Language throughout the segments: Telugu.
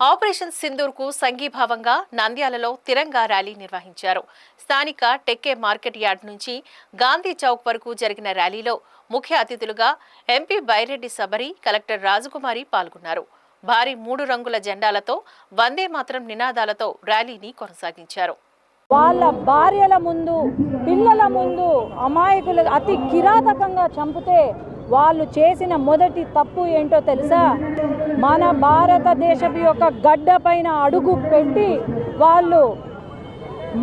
ఆపరేషన్ సింధూర్ కు సంఘీభావంగా నంద్యాలలో తిరంగా ర్యాలీ నిర్వహించారు. స్థానిక టెక్కే మార్కెట్ యార్డ్ నుంచి గాంధీ చౌక్ వరకు జరిగిన ర్యాలీలో ముఖ్య అతిథులుగా ఎంపీ బైరెడ్డి సబరి, కలెక్టర్ రాజకుమారి పాల్గొన్నారు. భారీ 3 రంగుల జెండాలతో వందే మాతరం నినాదాలతో ర్యాలీని కొనసాగించారు. వాళ్ళ భార్యల ముందు, పిల్లల ముందు అమాయకులు అతి కిరాతకంగా చంపితే వాళ్ళు చేసిన మొదటి తప్పు ఏంటో తెలుసా? మన భారతదేశపు యొక్క గడ్డ పైన అడుగు పెట్టి వాళ్ళు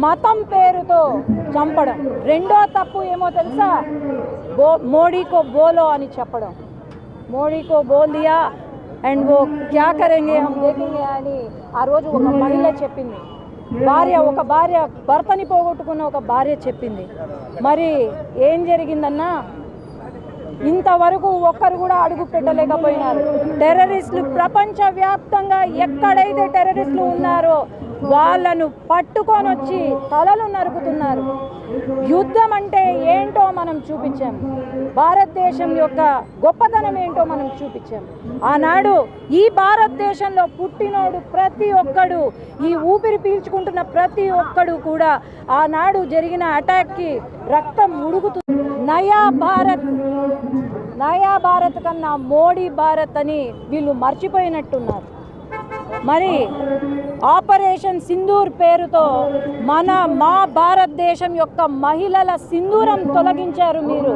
మతం పేరుతో చంపడం. రెండో తప్పు ఏమో తెలుసా? మోడీకో బోలో అని చెప్పడం. మోడీకో బోల్ దియా అండ్ ఓ క్యా కరెంగే హమ్ దేఖెంగే అని ఆ రోజు ఒక మహిళ చెప్పింది. ఒక భార్య భర్తని పోగొట్టుకున్న ఒక భార్య చెప్పింది. మరి ఏం జరిగిందన్నా, ఇంతవరకు ఒక్కరు కూడా అడుగు పెట్టలేకపోయినారు. టెర్రరిస్టులు ప్రపంచవ్యాప్తంగా ఎక్కడైతే టెర్రరిస్టులు ఉన్నారో వాళ్ళను పట్టుకొని వచ్చి తలలు నరుకుతున్నారు. యుద్ధం అంటే ఏంటో మనం చూపించాం. భారతదేశం యొక్క గొప్పతనం ఏంటో మనం చూపించాం. ఆనాడు ఈ భారతదేశంలో పుట్టినోడు ప్రతి ఒక్కడు, ఈ ఊపిరి పీల్చుకుంటున్న ప్రతి ఒక్కడు కూడా ఆనాడు జరిగిన అటాక్కి రక్తం ఉడుకుతుంది. నయా భారత్ కన్నా మోడీ భారత్ అని వీళ్ళు మర్చిపోయినట్టున్నారు. మరి ఆపరేషన్ సింధూర్ పేరుతో మా భారతదేశం యొక్క మహిళల సింధూరం తొలగించారు మీరు.